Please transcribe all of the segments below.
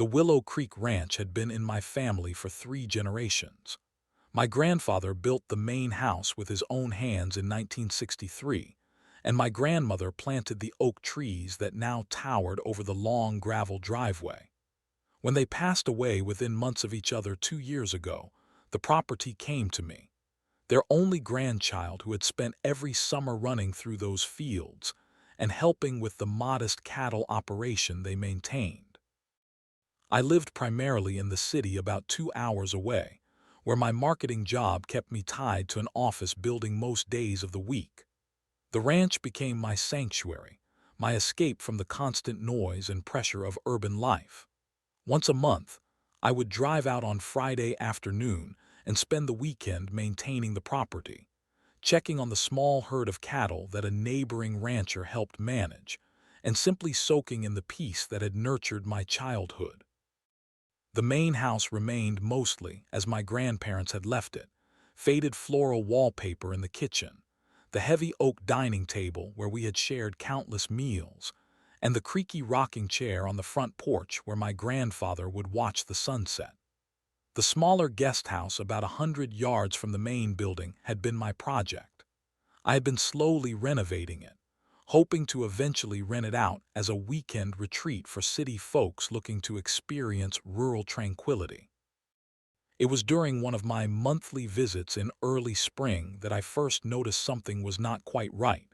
The Willow Creek Ranch had been in my family for 3 generations. My grandfather built the main house with his own hands in 1963, and my grandmother planted the oak trees that now towered over the long gravel driveway. When they passed away within months of each other 2 years ago, the property came to me, their only grandchild who had spent every summer running through those fields and helping with the modest cattle operation they maintained. I lived primarily in the city about 2 hours away, where my marketing job kept me tied to an office building most days of the week. The ranch became my sanctuary, my escape from the constant noise and pressure of urban life. Once a month, I would drive out on Friday afternoon and spend the weekend maintaining the property, checking on the small herd of cattle that a neighboring rancher helped manage, and simply soaking in the peace that had nurtured my childhood. The main house remained mostly as my grandparents had left it, faded floral wallpaper in the kitchen, the heavy oak dining table where we had shared countless meals, and the creaky rocking chair on the front porch where my grandfather would watch the sunset. The smaller guest house about 100 yards from the main building had been my project. I had been slowly renovating it, hoping to eventually rent it out as a weekend retreat for city folks looking to experience rural tranquility. It was during one of my monthly visits in early spring that I first noticed something was not quite right.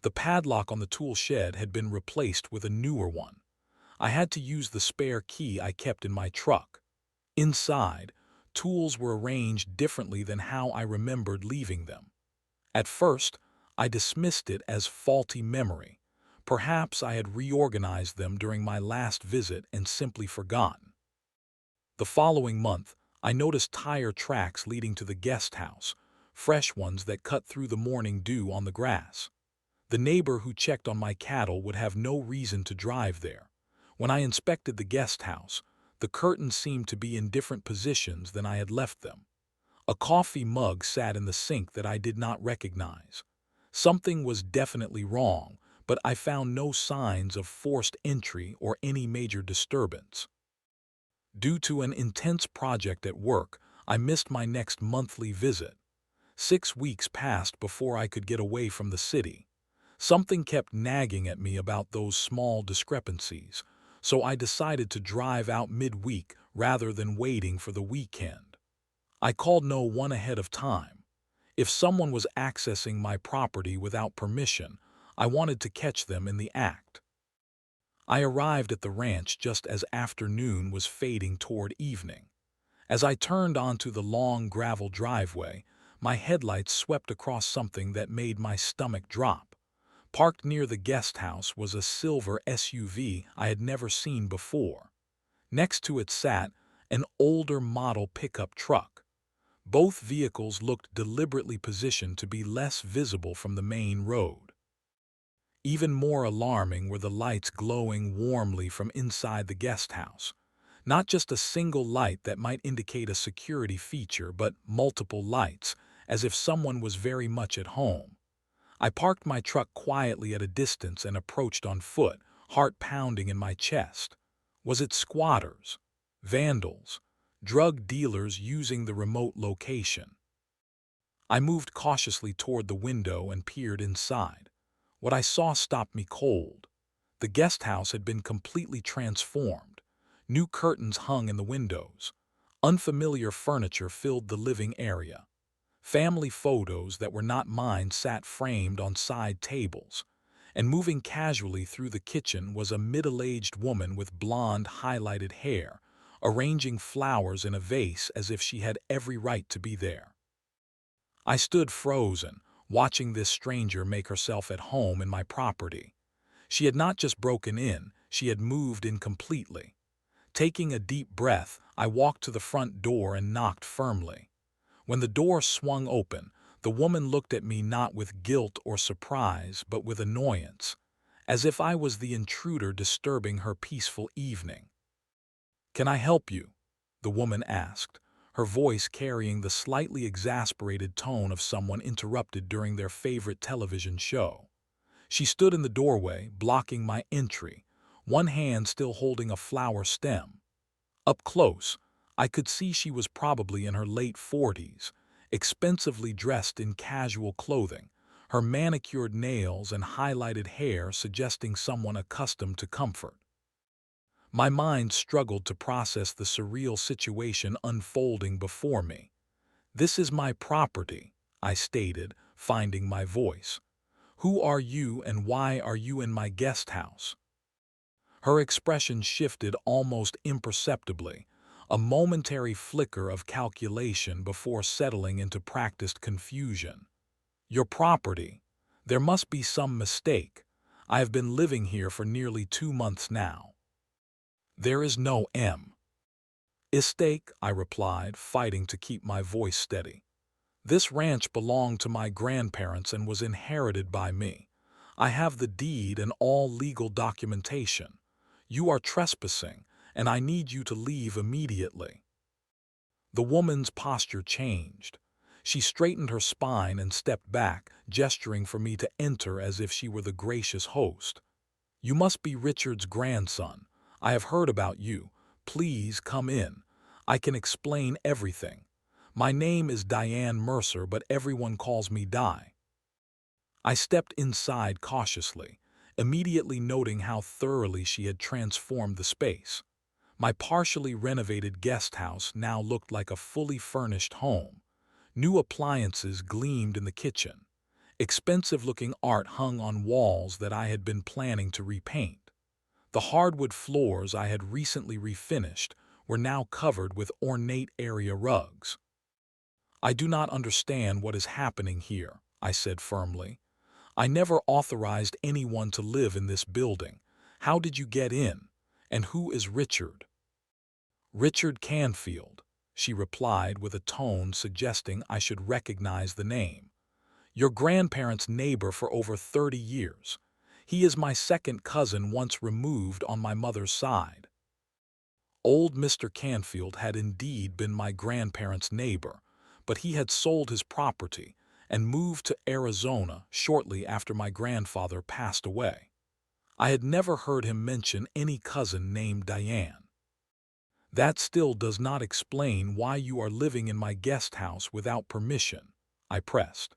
The padlock on the tool shed had been replaced with a newer one. I had to use the spare key I kept in my truck. Inside, tools were arranged differently than how I remembered leaving them. At first, I dismissed it as faulty memory. Perhaps I had reorganized them during my last visit and simply forgotten. The following month, I noticed tire tracks leading to the guest house, fresh ones that cut through the morning dew on the grass. The neighbor who checked on my cattle would have no reason to drive there. When I inspected the guest house, the curtains seemed to be in different positions than I had left them. A coffee mug sat in the sink that I did not recognize. Something was definitely wrong, but I found no signs of forced entry or any major disturbance. Due to an intense project at work, I missed my next monthly visit. 6 weeks passed before I could get away from the city. Something kept nagging at me about those small discrepancies, so I decided to drive out midweek rather than waiting for the weekend. I called no one ahead of time. If someone was accessing my property without permission, I wanted to catch them in the act. I arrived at the ranch just as afternoon was fading toward evening. As I turned onto the long gravel driveway, my headlights swept across something that made my stomach drop. Parked near the guest house was a silver SUV I had never seen before. Next to it sat an older model pickup truck. Both vehicles looked deliberately positioned to be less visible from the main road. Even more alarming were the lights glowing warmly from inside the guest house. Not just a single light that might indicate a security feature, but multiple lights, as if someone was very much at home. I parked my truck quietly at a distance and approached on foot, heart pounding in my chest. Was it squatters, vandals, drug dealers using the remote location? I moved cautiously toward the window and peered inside. What I saw stopped me cold. The guest house had been completely transformed. New curtains hung in the windows. Unfamiliar furniture filled the living area. Family photos that were not mine sat framed on side tables. And moving casually through the kitchen was a middle-aged woman with blonde, highlighted hair, arranging flowers in a vase as if she had every right to be there. I stood frozen, watching this stranger make herself at home in my property. She had not just broken in, she had moved in completely. Taking a deep breath, I walked to the front door and knocked firmly. When the door swung open, the woman looked at me not with guilt or surprise, but with annoyance, as if I was the intruder disturbing her peaceful evening. "Can I help you?" the woman asked, her voice carrying the slightly exasperated tone of someone interrupted during their favorite television show. She stood in the doorway, blocking my entry, one hand still holding a flower stem. Up close, I could see she was probably in her late 40s, expensively dressed in casual clothing, her manicured nails and highlighted hair suggesting someone accustomed to comfort. My mind struggled to process the surreal situation unfolding before me. "This is my property," I stated, finding my voice. "Who are you and why are you in my guest house?" Her expression shifted almost imperceptibly, a momentary flicker of calculation before settling into practiced confusion. "Your property. There must be some mistake. I have been living here for nearly 2 months now." "There is no mistake," I replied, fighting to keep my voice steady. "This ranch belonged to my grandparents and was inherited by me. I have the deed and all legal documentation. You are trespassing, and I need you to leave immediately." The woman's posture changed. She straightened her spine and stepped back, gesturing for me to enter as if she were the gracious host. "You must be Richard's grandson. I have heard about you. Please come in. I can explain everything. My name is Diane Mercer, but everyone calls me Di." I stepped inside cautiously, immediately noting how thoroughly she had transformed the space. My partially renovated guest house now looked like a fully furnished home. New appliances gleamed in the kitchen. Expensive-looking art hung on walls that I had been planning to repaint. The hardwood floors I had recently refinished were now covered with ornate area rugs. "I do not understand what is happening here," I said firmly. "I never authorized anyone to live in this building. How did you get in? And who is Richard?" "Richard Canfield," she replied with a tone suggesting I should recognize the name. "Your grandparents' neighbor for over 30 years. He is my second cousin once removed on my mother's side." Old Mr. Canfield had indeed been my grandparents' neighbor, but he had sold his property and moved to Arizona shortly after my grandfather passed away. I had never heard him mention any cousin named Diane. "That still does not explain why you are living in my guest house without permission," I pressed.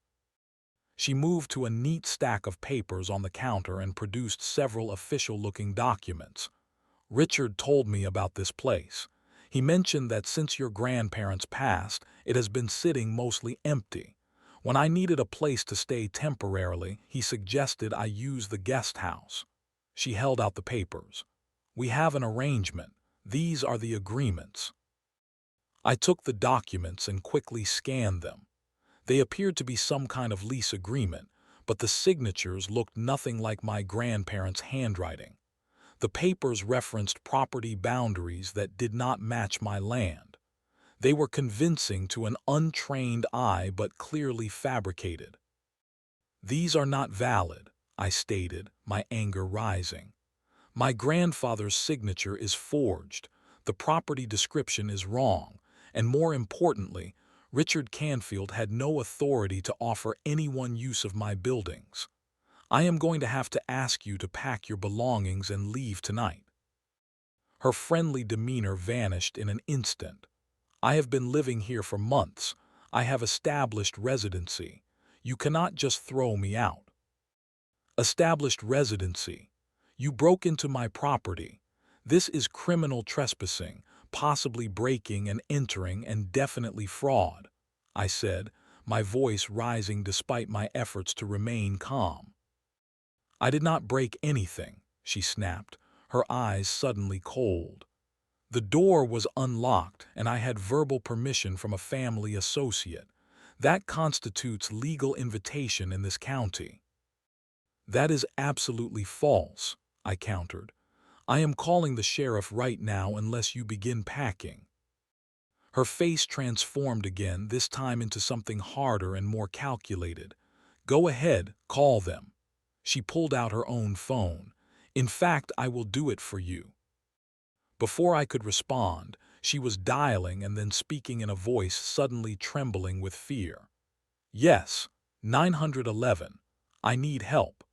She moved to a neat stack of papers on the counter and produced several official-looking documents. "Richard told me about this place. He mentioned that since your grandparents passed, it has been sitting mostly empty. When I needed a place to stay temporarily, he suggested I use the guest house." She held out the papers. "We have an arrangement. These are the agreements." I took the documents and quickly scanned them. They appeared to be some kind of lease agreement, but the signatures looked nothing like my grandparents' handwriting. The papers referenced property boundaries that did not match my land. They were convincing to an untrained eye but clearly fabricated. "These are not valid," I stated, my anger rising. "My grandfather's signature is forged, the property description is wrong, and more importantly, Richard Canfield had no authority to offer anyone use of my buildings. I am going to have to ask you to pack your belongings and leave tonight." Her friendly demeanor vanished in an instant. "I have been living here for months. I have established residency. You cannot just throw me out." "Established residency? You broke into my property. This is criminal trespassing, possibly breaking and entering, and definitely fraud," I said, my voice rising despite my efforts to remain calm. "I did not break anything," she snapped, her eyes suddenly cold. "The door was unlocked and I had verbal permission from a family associate. That constitutes legal invitation in this county." "That is absolutely false," I countered. "I am calling the sheriff right now unless you begin packing." Her face transformed again, this time into something harder and more calculated. "Go ahead, call them." She pulled out her own phone. "In fact, I will do it for you." Before I could respond, she was dialing and then speaking in a voice suddenly trembling with fear. "Yes, 911. I need help.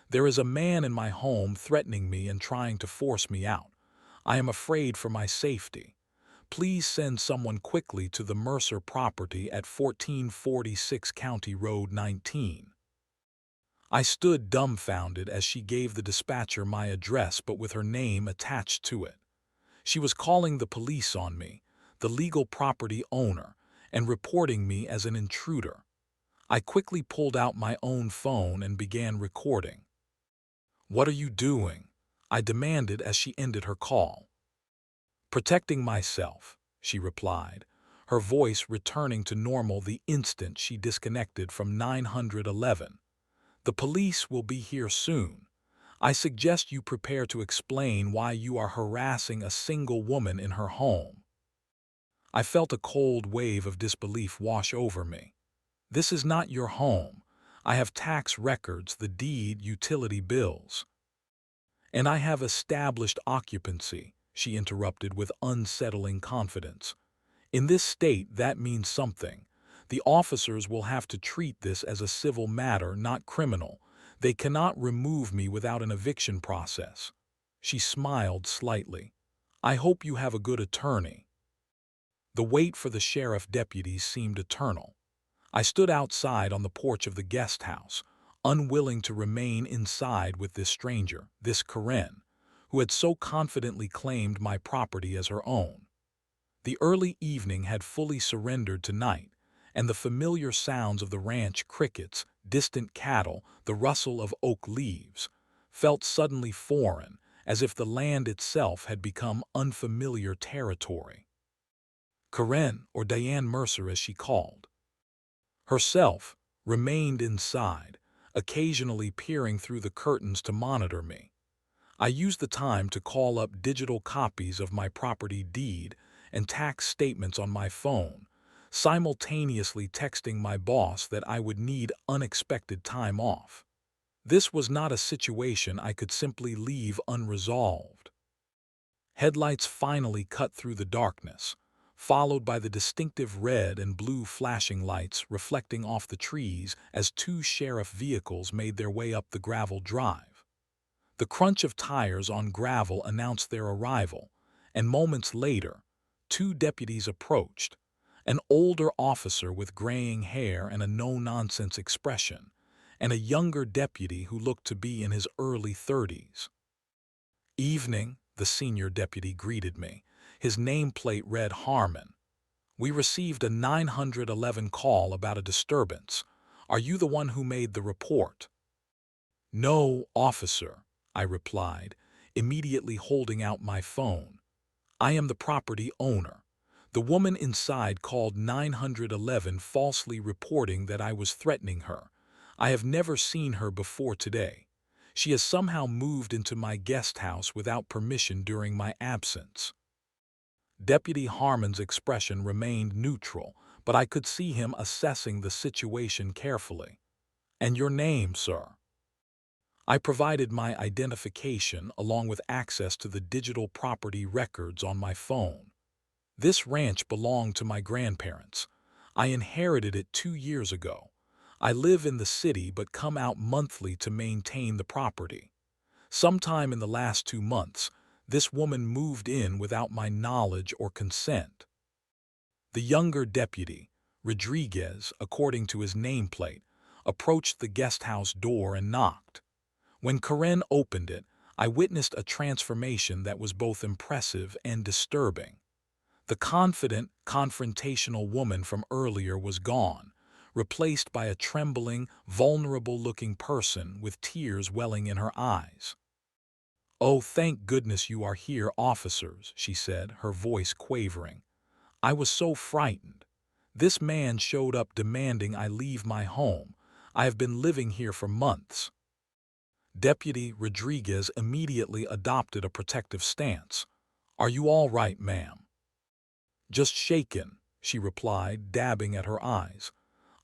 There is a man in my home threatening me and trying to force me out. I am afraid for my safety. Please send someone quickly to the Mercer property at 1446 County Road 19. I stood dumbfounded as she gave the dispatcher my address but with her name attached to it. She was calling the police on me, the legal property owner, and reporting me as an intruder. I quickly pulled out my own phone and began recording. "What are you doing?" I demanded as she ended her call. "Protecting myself," she replied, her voice returning to normal the instant she disconnected from 911. "The police will be here soon. I suggest you prepare to explain why you are harassing a single woman in her home." I felt a cold wave of disbelief wash over me. "This is not your home. I have tax records, the deed, utility bills." "And I have established occupancy," she interrupted with unsettling confidence. "In this state, that means something. The officers will have to treat this as a civil matter, not criminal. They cannot remove me without an eviction process." She smiled slightly. "I hope you have a good attorney." The wait for the sheriff deputies seemed eternal. I stood outside on the porch of the guest house, unwilling to remain inside with this stranger, this Karen, who had so confidently claimed my property as her own. The early evening had fully surrendered to night, and the familiar sounds of the ranch crickets, distant cattle, the rustle of oak leaves, felt suddenly foreign, as if the land itself had become unfamiliar territory. Karen, or Diane Mercer as she called herself, remained inside, occasionally peering through the curtains to monitor me. I used the time to call up digital copies of my property deed and tax statements on my phone, simultaneously texting my boss that I would need unexpected time off. This was not a situation I could simply leave unresolved. Headlights finally cut through the darkness, followed by the distinctive red and blue flashing lights reflecting off the trees as two sheriff vehicles made their way up the gravel drive. The crunch of tires on gravel announced their arrival, and moments later, two deputies approached, an older officer with graying hair and a no-nonsense expression, and a younger deputy who looked to be in his early 30s. "Evening," the senior deputy greeted me. His nameplate read Harmon. "We received a 911 call about a disturbance. Are you the one who made the report?" "No, officer," I replied, immediately holding out my phone. "I am the property owner. The woman inside called 911 falsely reporting that I was threatening her. I have never seen her before today. She has somehow moved into my guest house without permission during my absence." Deputy Harmon's expression remained neutral, but I could see him assessing the situation carefully. "And your name, sir?" I provided my identification along with access to the digital property records on my phone. "This ranch belonged to my grandparents. I inherited it 2 years ago. I live in the city but come out monthly to maintain the property. Sometime in the last 2 months, this woman moved in without my knowledge or consent." The younger deputy, Rodriguez, according to his nameplate, approached the guest house door and knocked. When Karen opened it, I witnessed a transformation that was both impressive and disturbing. The confident, confrontational woman from earlier was gone, replaced by a trembling, vulnerable-looking person with tears welling in her eyes. "Oh, thank goodness you are here, officers," she said, her voice quavering. "I was so frightened. This man showed up demanding I leave my home. I have been living here for months." Deputy Rodriguez immediately adopted a protective stance. "Are you all right, ma'am?" "Just shaken," she replied, dabbing at her eyes.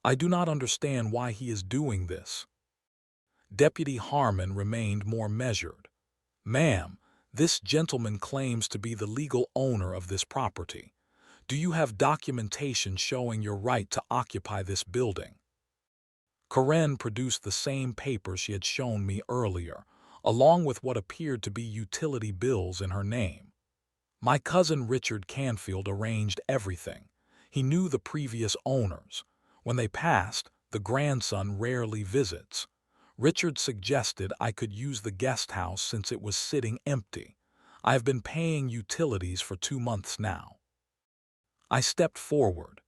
"I do not understand why he is doing this." Deputy Harmon remained more measured. "Ma'am, this gentleman claims to be the legal owner of this property. Do you have documentation showing your right to occupy this building?" Karen produced the same paper she had shown me earlier, along with what appeared to be utility bills in her name. My cousin Richard Canfield arranged everything. He knew the previous owners. When they passed, the grandson rarely visits. Richard suggested I could use the guest house since it was sitting empty. I have been paying utilities for 2 months now. I stepped forward.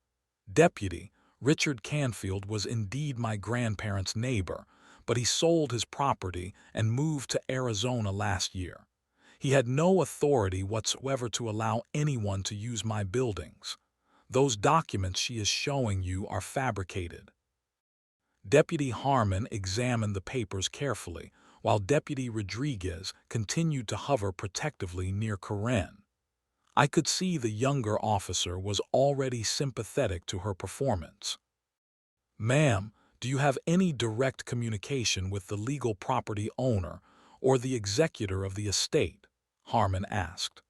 Deputy, Richard Canfield was indeed my grandparents' neighbor, but he sold his property and moved to Arizona last year. He had no authority whatsoever to allow anyone to use my buildings. Those documents she is showing you are fabricated. Deputy Harmon examined the papers carefully, while Deputy Rodriguez continued to hover protectively near Karen. I could see the younger officer was already sympathetic to her performance. "Ma'am, do you have any direct communication with the legal property owner or the executor of the estate?" Harmon asked.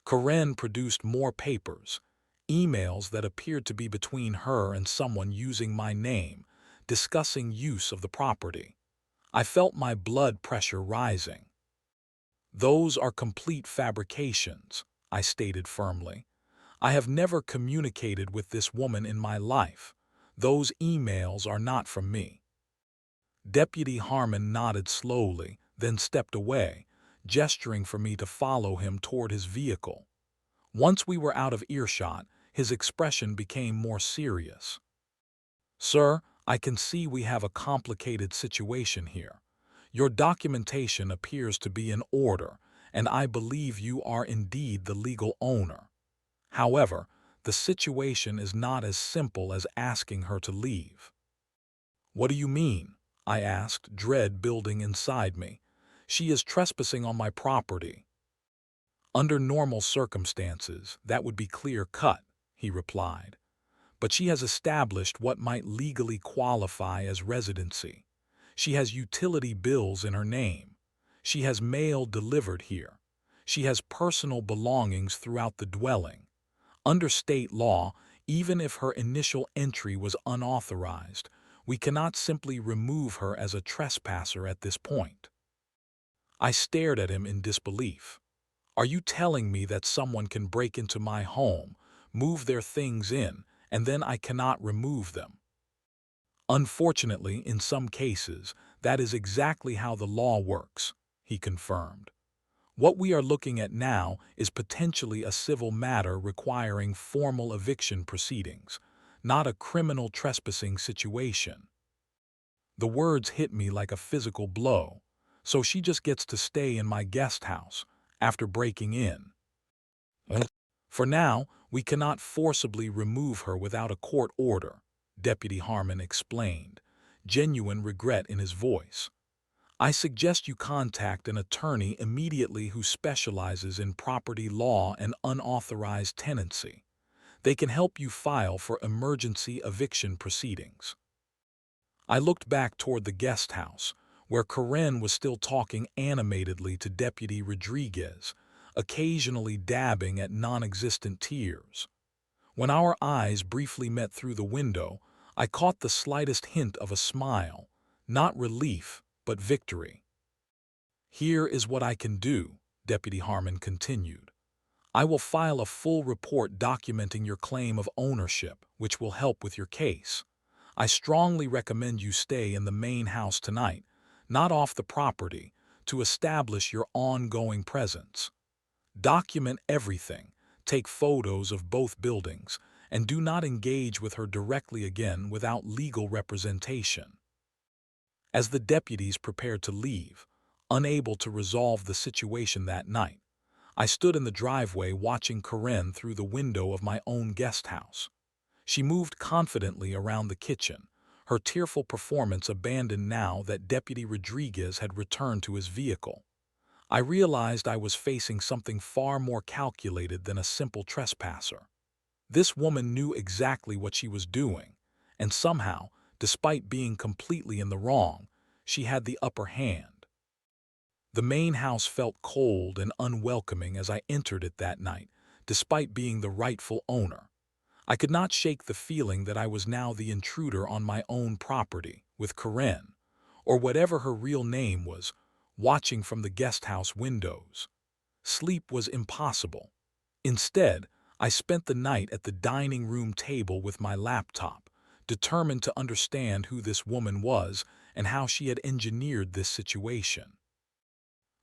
Karen produced more papers, emails that appeared to be between her and someone using my name, discussing use of the property. I felt my blood pressure rising. "Those are complete fabrications," I stated firmly. "I have never communicated with this woman in my life. Those emails are not from me." Deputy Harmon nodded slowly, then stepped away, gesturing for me to follow him toward his vehicle. Once we were out of earshot, his expression became more serious. "Sir, I can see we have a complicated situation here. Your documentation appears to be in order, and I believe you are indeed the legal owner. However, the situation is not as simple as asking her to leave." "What do you mean?" I asked, dread building inside me. "She is trespassing on my property." "Under normal circumstances, that would be clear-cut," he replied. "But she has established what might legally qualify as residency. She has utility bills in her name. She has mail delivered here. She has personal belongings throughout the dwelling. Under state law, even if her initial entry was unauthorized, we cannot simply remove her as a trespasser at this point." I stared at him in disbelief. "Are you telling me that someone can break into my home, move their things in, and then I cannot remove them?" "Unfortunately, in some cases, that is exactly how the law works," he confirmed. "What we are looking at now is potentially a civil matter requiring formal eviction proceedings, not a criminal trespassing situation." The words hit me like a physical blow. So she just gets to stay in my guest house after breaking in. "For now, we cannot forcibly remove her without a court order," Deputy Harmon explained, genuine regret in his voice. "I suggest you contact an attorney immediately who specializes in property law and unauthorized tenancy. They can help you file for emergency eviction proceedings." I looked back toward the guest house, where Karen was still talking animatedly to Deputy Rodriguez, occasionally dabbing at non-existent tears. When our eyes briefly met through the window, I caught the slightest hint of a smile, not relief, but victory. "Here is what I can do," Deputy Harmon continued. "I will file a full report documenting your claim of ownership, which will help with your case. I strongly recommend you stay in the main house tonight, not off the property, to establish your ongoing presence. Document everything, take photos of both buildings, and do not engage with her directly again without legal representation." As the deputies prepared to leave, unable to resolve the situation that night, I stood in the driveway watching Karen through the window of my own guest house. She moved confidently around the kitchen, her tearful performance abandoned now that Deputy Rodriguez had returned to his vehicle. I realized I was facing something far more calculated than a simple trespasser. This woman knew exactly what she was doing, and somehow, despite being completely in the wrong, she had the upper hand. The main house felt cold and unwelcoming as I entered it that night, despite being the rightful owner. I could not shake the feeling that I was now the intruder on my own property, with Karen, or whatever her real name was, watching from the guest house windows. Sleep was impossible. Instead, I spent the night at the dining room table with my laptop, determined to understand who this woman was and how she had engineered this situation.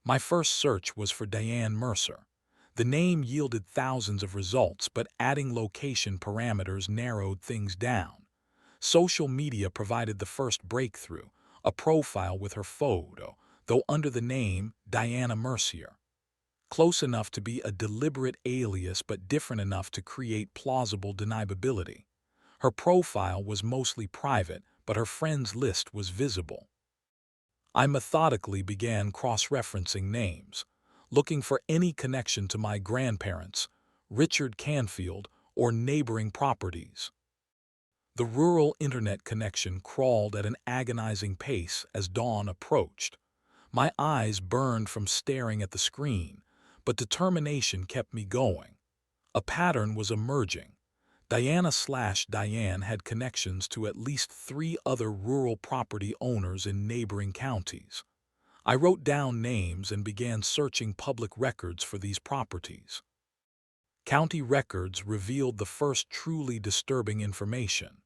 My first search was for Diane Mercer. The name yielded thousands of results, but adding location parameters narrowed things down. Social media provided the first breakthrough, a profile with her photo, though under the name Diana Mercier. Close enough to be a deliberate alias but different enough to create plausible deniability. Her profile was mostly private, but her friends list was visible. I methodically began cross-referencing names, looking for any connection to my grandparents, Richard Canfield, or neighboring properties. The rural internet connection crawled at an agonizing pace as dawn approached. My eyes burned from staring at the screen, but determination kept me going. A pattern was emerging. Diana/Diane had connections to at least 3 other rural property owners in neighboring counties. I wrote down names and began searching public records for these properties. County records revealed the first truly disturbing information.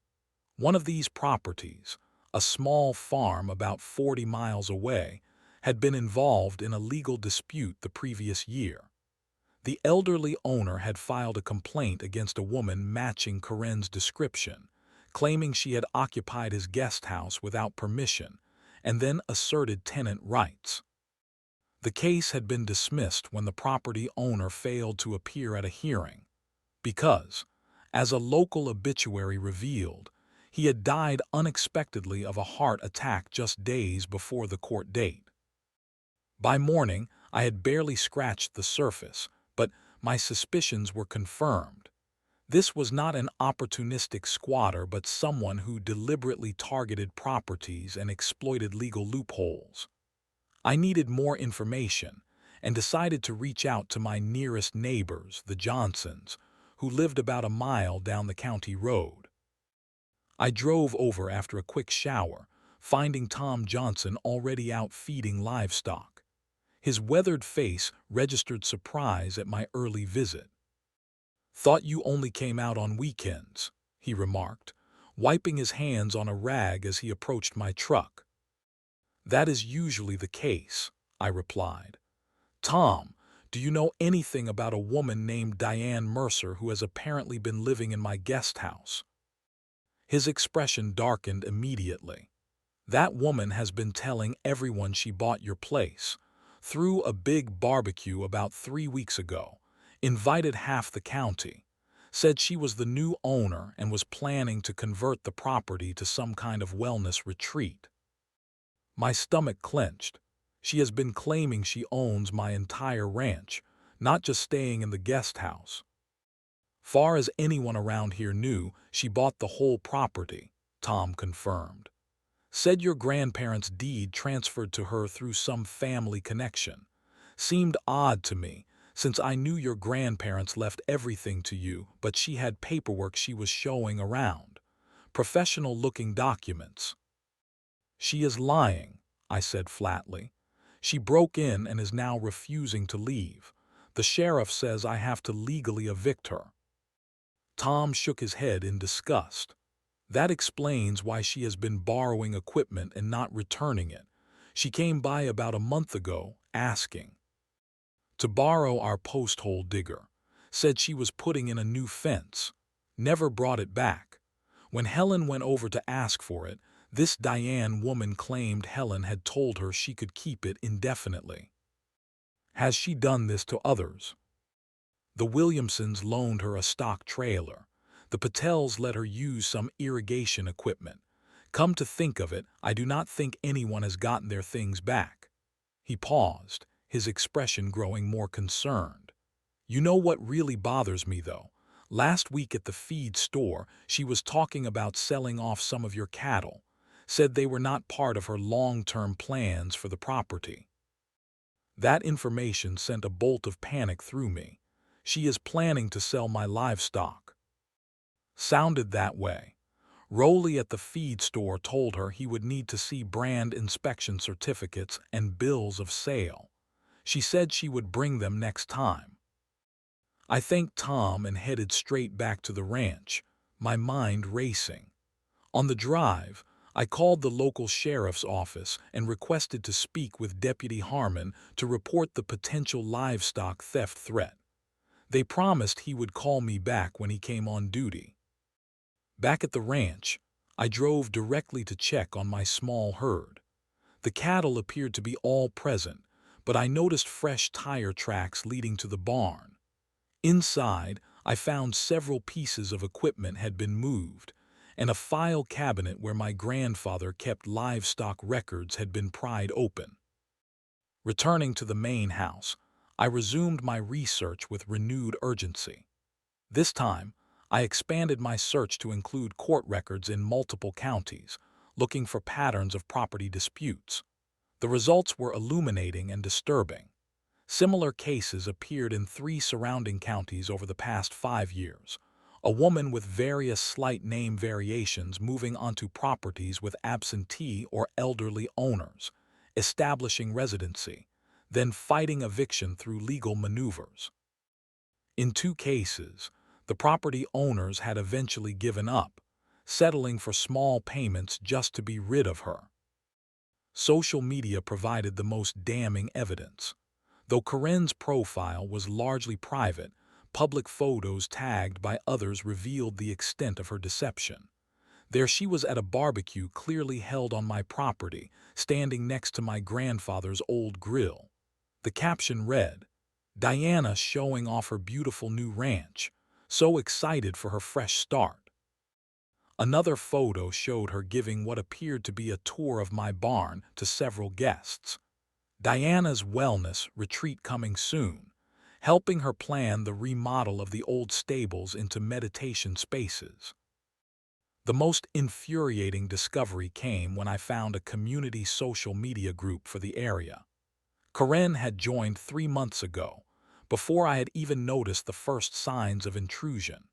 One of these properties, a small farm about 40 miles away, had been involved in a legal dispute the previous year. The elderly owner had filed a complaint against a woman matching Karen's description, claiming she had occupied his guest house without permission and then asserted tenant rights. The case had been dismissed when the property owner failed to appear at a hearing because, as a local obituary revealed, he had died unexpectedly of a heart attack just days before the court date. By morning, I had barely scratched the surface, but my suspicions were confirmed. This was not an opportunistic squatter, but someone who deliberately targeted properties and exploited legal loopholes. I needed more information and decided to reach out to my nearest neighbors, the Johnsons, who lived about a mile down the county road. I drove over after a quick shower, finding Tom Johnson already out feeding livestock. His weathered face registered surprise at my early visit. "Thought you only came out on weekends," he remarked, wiping his hands on a rag as he approached my truck. "That is usually the case," I replied. "Tom, do you know anything about a woman named Diane Mercer who has apparently been living in my guest house?" His expression darkened immediately. "That woman has been telling everyone she bought your place, threw a big barbecue about 3 weeks ago, invited half the county, said she was the new owner and was planning to convert the property to some kind of wellness retreat." My stomach clenched. She has been claiming she owns my entire ranch, not just staying in the guest house. "Far as anyone around here knew, she bought the whole property," Tom confirmed. "Said your grandparents' deed transferred to her through some family connection. Seemed odd to me, since I knew your grandparents left everything to you, but she had paperwork she was showing around. Professional-looking documents." "She is lying," I said flatly. "She broke in and is now refusing to leave. The sheriff says I have to legally evict her." Tom shook his head in disgust. "That explains why she has been borrowing equipment and not returning it. She came by about a month ago, asking to borrow our post hole digger. Said she was putting in a new fence. Never brought it back. When Helen went over to ask for it, this Diane woman claimed Helen had told her she could keep it indefinitely." "Has she done this to others?" "The Williamsons loaned her a stock trailer. The Patels let her use some irrigation equipment. Come to think of it, I do not think anyone has gotten their things back." He paused, his expression growing more concerned. "You know what really bothers me, though? Last week at the feed store, she was talking about selling off some of your cattle. Said they were not part of her long-term plans for the property." That information sent a bolt of panic through me. "She is planning to sell my livestock." Sounded that way. Rowley at the feed store told her he would need to see brand inspection certificates and bills of sale. She said she would bring them next time. I thanked Tom and headed straight back to the ranch, my mind racing. On the drive, I called the local sheriff's office and requested to speak with Deputy Harmon to report the potential livestock theft threat. They promised he would call me back when he came on duty. Back at the ranch, I drove directly to check on my small herd. The cattle appeared to be all present, but I noticed fresh tire tracks leading to the barn. Inside, I found several pieces of equipment had been moved, and a file cabinet where my grandfather kept livestock records had been pried open. Returning to the main house, I resumed my research with renewed urgency. This time, I expanded my search to include court records in multiple counties, looking for patterns of property disputes. The results were illuminating and disturbing. Similar cases appeared in 3 surrounding counties over the past 5 years. A woman with various slight name variations moving onto properties with absentee or elderly owners, establishing residency, then fighting eviction through legal maneuvers. In 2 cases, the property owners had eventually given up, settling for small payments just to be rid of her. Social media provided the most damning evidence. Though Karen's profile was largely private, public photos tagged by others revealed the extent of her deception. There she was at a barbecue clearly held on my property, standing next to my grandfather's old grill. The caption read, "Diana showing off her beautiful new ranch, so excited for her fresh start." Another photo showed her giving what appeared to be a tour of my barn to several guests. Diana's wellness retreat coming soon, helping her plan the remodel of the old stables into meditation spaces. The most infuriating discovery came when I found a community social media group for the area. Karen had joined 3 months ago, before I had even noticed the first signs of intrusion.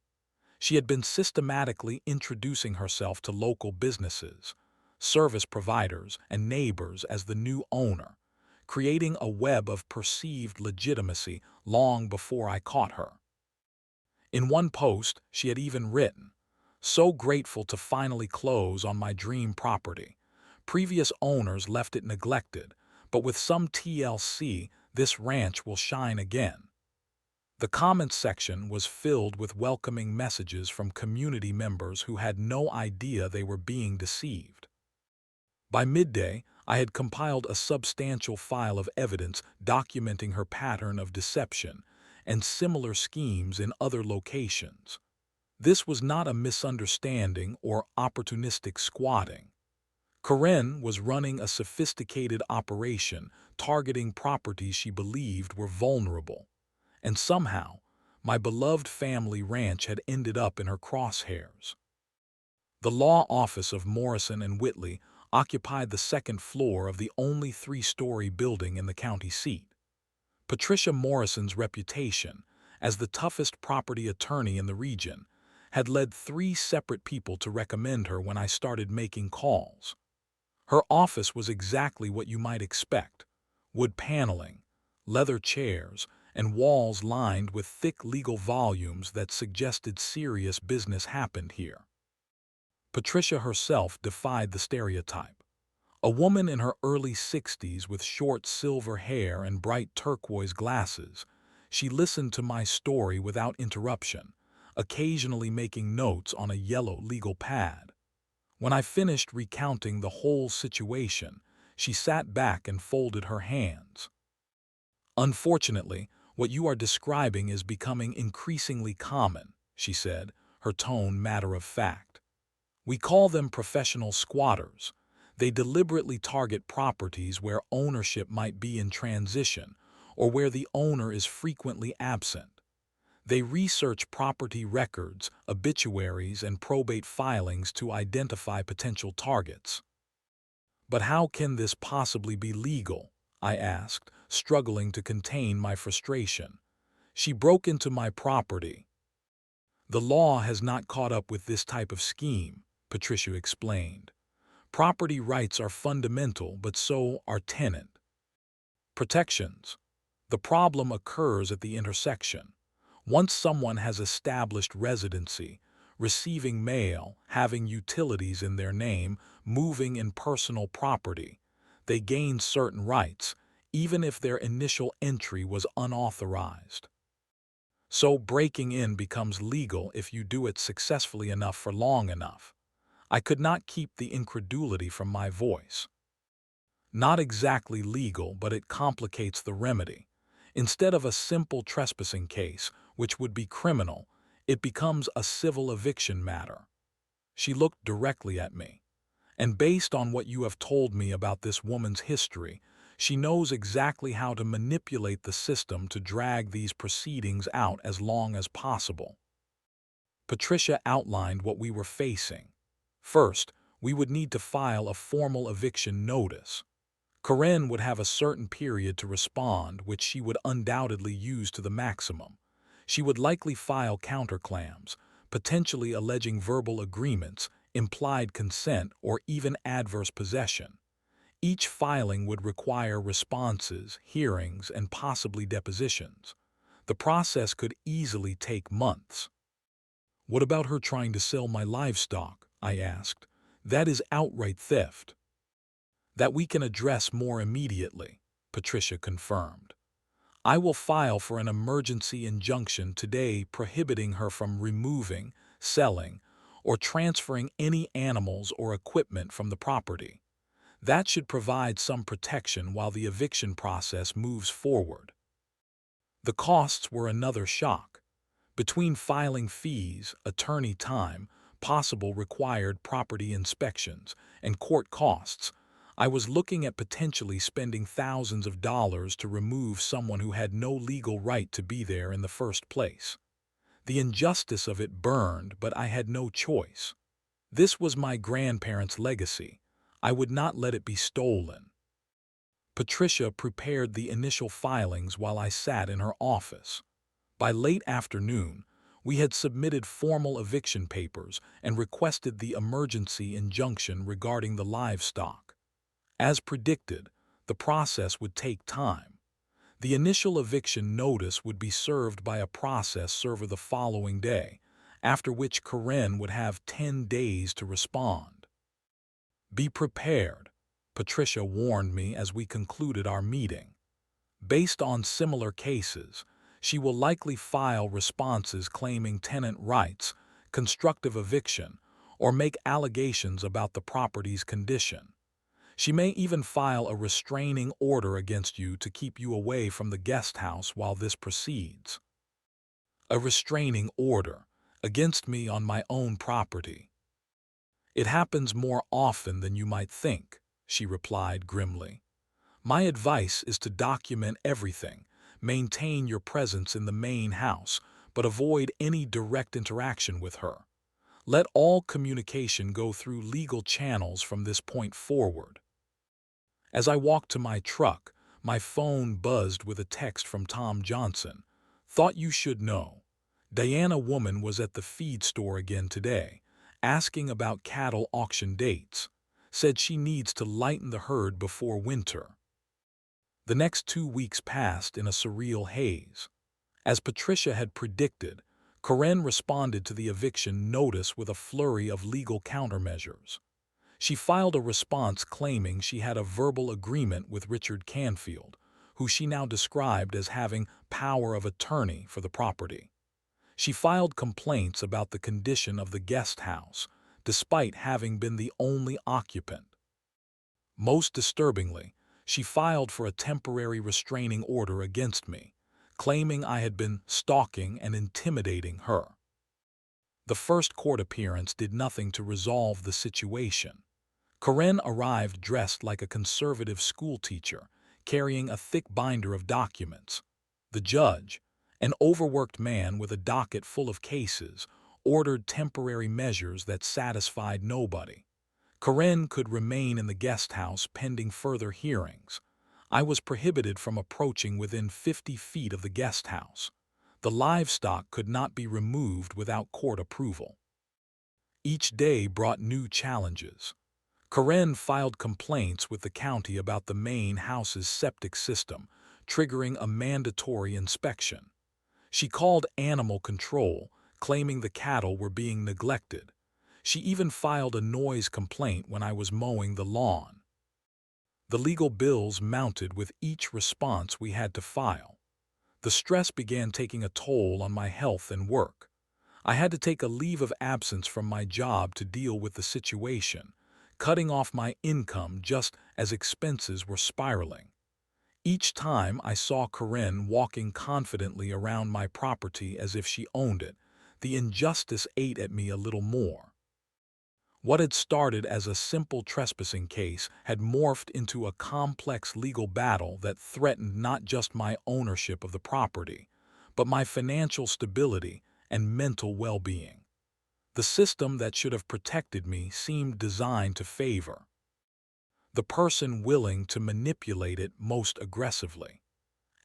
She had been systematically introducing herself to local businesses, service providers, and neighbors as the new owner, creating a web of perceived legitimacy long before I caught her. In one post, she had even written, "So grateful to finally close on my dream property. Previous owners left it neglected, but with some TLC, this ranch will shine again." The comments section was filled with welcoming messages from community members who had no idea they were being deceived. By midday, I had compiled a substantial file of evidence documenting her pattern of deception and similar schemes in other locations. This was not a misunderstanding or opportunistic squatting. Karen was running a sophisticated operation targeting properties she believed were vulnerable, and somehow, my beloved family ranch had ended up in her crosshairs. The law office of Morrison and Whitley occupied the second floor of the only 3-story building in the county seat. Patricia Morrison's reputation as the toughest property attorney in the region had led 3 separate people to recommend her when I started making calls. Her office was exactly what you might expect: wood paneling, leather chairs, and walls lined with thick legal volumes that suggested serious business happened here. Patricia herself defied the stereotype. A woman in her early 60s with short silver hair and bright turquoise glasses, she listened to my story without interruption, occasionally making notes on a yellow legal pad. When I finished recounting the whole situation, she sat back and folded her hands. "Unfortunately, what you are describing is becoming increasingly common," she said, her tone matter of fact. "We call them professional squatters. They deliberately target properties where ownership might be in transition or where the owner is frequently absent. They research property records, obituaries, and probate filings to identify potential targets." "But how can this possibly be legal?" I asked, struggling to contain my frustration. "She broke into my property." "The law has not caught up with this type of scheme," Patricia explained. "Property rights are fundamental, but so are tenant protections. The problem occurs at the intersection. Once someone has established residency, receiving mail, having utilities in their name, moving in personal property, they gain certain rights, even if their initial entry was unauthorized. So breaking in becomes legal if you do it successfully enough for long enough. I could not keep the incredulity from my voice. Not exactly legal, but it complicates the remedy. Instead of a simple trespassing case, which would be criminal, it becomes a civil eviction matter. She looked directly at me. And based on what you have told me about this woman's history, she knows exactly how to manipulate the system to drag these proceedings out as long as possible. Patricia outlined what we were facing. First, we would need to file a formal eviction notice. Karen would have a certain period to respond, which she would undoubtedly use to the maximum. She would likely file counterclaims, potentially alleging verbal agreements, implied consent, or even adverse possession. Each filing would require responses, hearings, and possibly depositions. The process could easily take months. What about her trying to sell my livestock? I asked. That is outright theft. That we can address more immediately, Patricia confirmed. I will file for an emergency injunction today prohibiting her from removing, selling, or transferring any animals or equipment from the property. That should provide some protection while the eviction process moves forward. The costs were another shock. Between filing fees, attorney time, possible required property inspections, and court costs, I was looking at potentially spending thousands of dollars to remove someone who had no legal right to be there in the first place. The injustice of it burned, but I had no choice. This was my grandparents' legacy. I would not let it be stolen. Patricia prepared the initial filings while I sat in her office. By late afternoon, we had submitted formal eviction papers and requested the emergency injunction regarding the livestock. As predicted, the process would take time. The initial eviction notice would be served by a process server the following day, after which Karen would have 10 days to respond. Be prepared, Patricia warned me as we concluded our meeting. Based on similar cases, she will likely file responses claiming tenant rights, constructive eviction, or make allegations about the property's condition. She may even file a restraining order against you to keep you away from the guest house while this proceeds. A restraining order against me on my own property. It happens more often than you might think, she replied grimly. My advice is to document everything, maintain your presence in the main house, but avoid any direct interaction with her. Let all communication go through legal channels from this point forward. As I walked to my truck, my phone buzzed with a text from Tom Johnson. Thought you should know. Diana Woman was at the feed store again today, asking about cattle auction dates. Said she needs to lighten the herd before winter. The next 2 weeks passed in a surreal haze. As Patricia had predicted, Karen responded to the eviction notice with a flurry of legal countermeasures. She filed a response claiming she had a verbal agreement with Richard Canfield, who she now described as having power of attorney for the property. She filed complaints about the condition of the guest house, despite having been the only occupant. Most disturbingly, she filed for a temporary restraining order against me, claiming I had been stalking and intimidating her. The first court appearance did nothing to resolve the situation. Karen arrived dressed like a conservative schoolteacher, carrying a thick binder of documents. The judge, an overworked man with a docket full of cases, ordered temporary measures that satisfied nobody. Karen could remain in the guest house pending further hearings. I was prohibited from approaching within 50 feet of the guest house. The livestock could not be removed without court approval. Each day brought new challenges. Karen filed complaints with the county about the main house's septic system, triggering a mandatory inspection. She called animal control, claiming the cattle were being neglected. She even filed a noise complaint when I was mowing the lawn. The legal bills mounted with each response we had to file. The stress began taking a toll on my health and work. I had to take a leave of absence from my job to deal with the situation, cutting off my income just as expenses were spiraling. Each time I saw Karen walking confidently around my property as if she owned it, the injustice ate at me a little more. What had started as a simple trespassing case had morphed into a complex legal battle that threatened not just my ownership of the property, but my financial stability and mental well-being. The system that should have protected me seemed designed to favor the person willing to manipulate it most aggressively.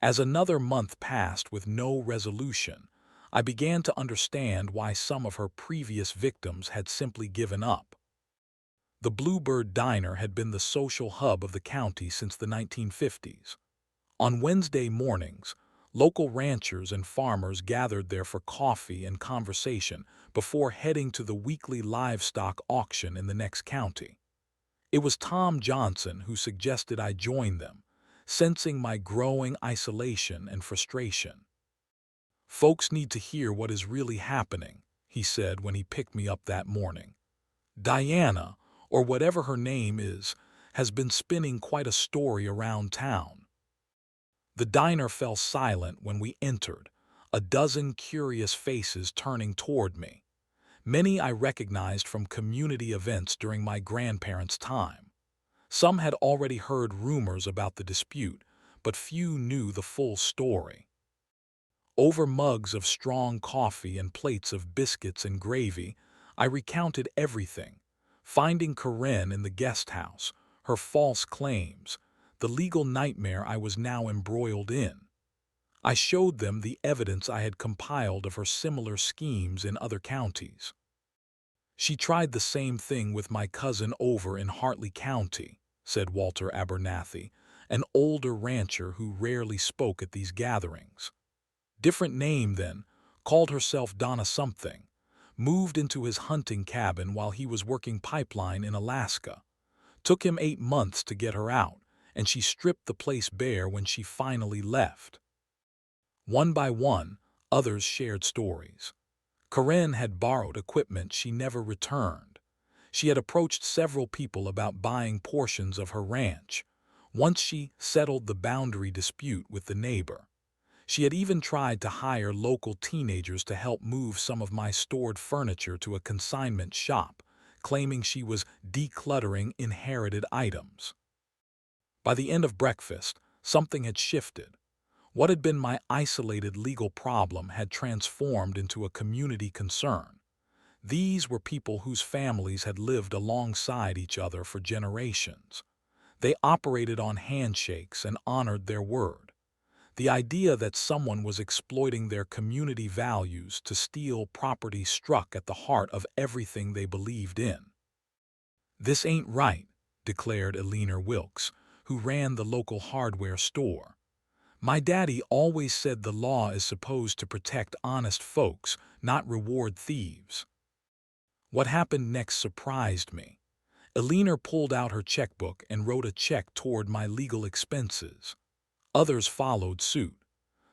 As another month passed with no resolution, I began to understand why some of her previous victims had simply given up. The Bluebird Diner had been the social hub of the county since the 1950s. On Wednesday mornings, local ranchers and farmers gathered there for coffee and conversation before heading to the weekly livestock auction in the next county. It was Tom Johnson who suggested I join them, sensing my growing isolation and frustration. "Folks need to hear what is really happening," he said when he picked me up that morning. "Diana, or whatever her name is, has been spinning quite a story around town." The diner fell silent when we entered, a dozen curious faces turning toward me. Many I recognized from community events during my grandparents' time. Some had already heard rumors about the dispute, but few knew the full story. Over mugs of strong coffee and plates of biscuits and gravy, I recounted everything, finding Karen in the guest house, her false claims, the legal nightmare I was now embroiled in. I showed them the evidence I had compiled of her similar schemes in other counties. "She tried the same thing with my cousin over in Hartley County," said Walter Abernathy, an older rancher who rarely spoke at these gatherings. "Different name then, called herself Donna something. Moved into his hunting cabin while he was working pipeline in Alaska. Took him 8 months to get her out, and she stripped the place bare when she finally left." One by one, others shared stories. Karen had borrowed equipment she never returned. She had approached several people about buying portions of her ranch. Once she settled the boundary dispute with the neighbor. She had even tried to hire local teenagers to help move some of my stored furniture to a consignment shop, claiming she was decluttering inherited items. By the end of breakfast, something had shifted. What had been my isolated legal problem had transformed into a community concern. These were people whose families had lived alongside each other for generations. They operated on handshakes and honored their word. The idea that someone was exploiting their community values to steal property struck at the heart of everything they believed in. "This ain't right," declared Eleanor Wilkes, who ran the local hardware store. "My daddy always said the law is supposed to protect honest folks, not reward thieves." What happened next surprised me. Eleanor pulled out her checkbook and wrote a check toward my legal expenses. Others followed suit.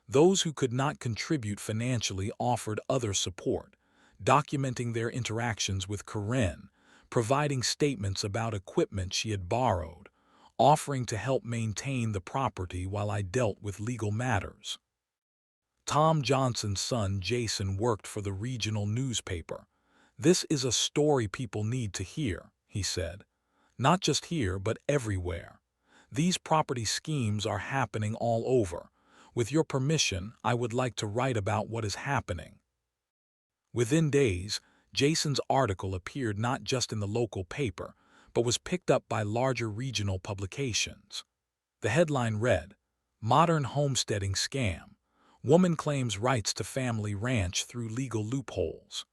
Those who could not contribute financially offered other support, documenting their interactions with Karen, providing statements about equipment she had borrowed, offering to help maintain the property while I dealt with legal matters. Tom Johnson's son Jason worked for the regional newspaper. "This is a story people need to hear," he said. "Not just here, but everywhere. These property schemes are happening all over. With your permission, I would like to write about what is happening." Within days, Jason's article appeared not just in the local paper, but was picked up by larger regional publications. The headline read, "Modern Homesteading Scam. Woman Claims Rights to Family Ranch Through Legal Loopholes."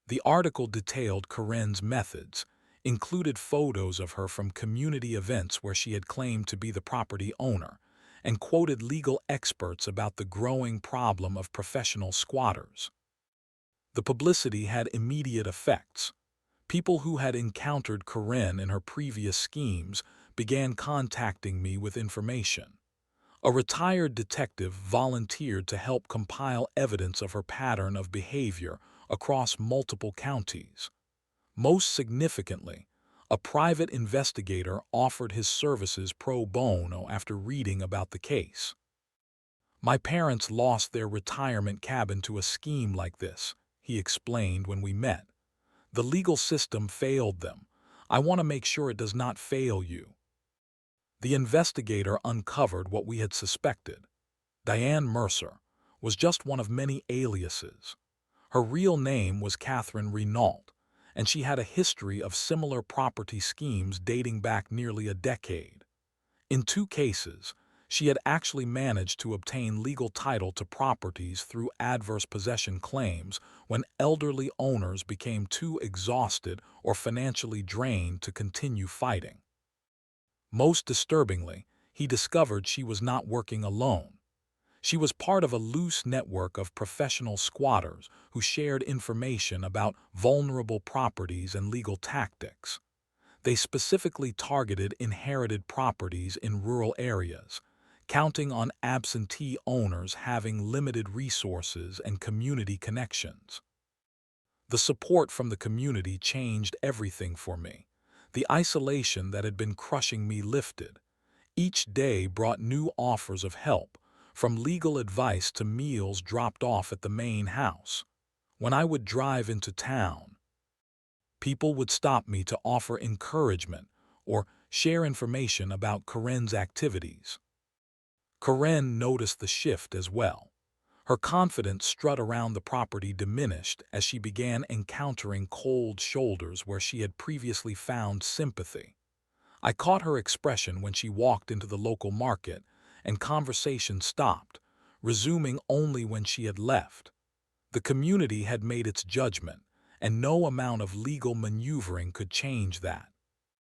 The article detailed Karen's methods, included photos of her from community events where she had claimed to be the property owner, and quoted legal experts about the growing problem of professional squatters. The publicity had immediate effects. People who had encountered Karen in her previous schemes began contacting me with information. A retired detective volunteered to help compile evidence of her pattern of behavior across multiple counties. Most significantly, a private investigator offered his services pro bono after reading about the case. My parents lost their retirement cabin to a scheme like this, he explained when we met. The legal system failed them. I want to make sure it does not fail you. The investigator uncovered what we had suspected. Diane Mercer was just one of many aliases. Her real name was Catherine Renault, and she had a history of similar property schemes dating back nearly a decade. In 2 cases, she had actually managed to obtain legal title to properties through adverse possession claims when elderly owners became too exhausted or financially drained to continue fighting. Most disturbingly, he discovered she was not working alone. She was part of a loose network of professional squatters who shared information about vulnerable properties and legal tactics. They specifically targeted inherited properties in rural areas, counting on absentee owners having limited resources and community connections. The support from the community changed everything for me. The isolation that had been crushing me lifted. Each day brought new offers of help, from legal advice to meals dropped off at the main house. When I would drive into town, people would stop me to offer encouragement or share information about Karen's activities. Karen noticed the shift as well. Her confidence strut around the property diminished as she began encountering cold shoulders where she had previously found sympathy. I caught her expression when she walked into the local market, and conversation stopped, resuming only when she had left. The community had made its judgment, and no amount of legal maneuvering could change that.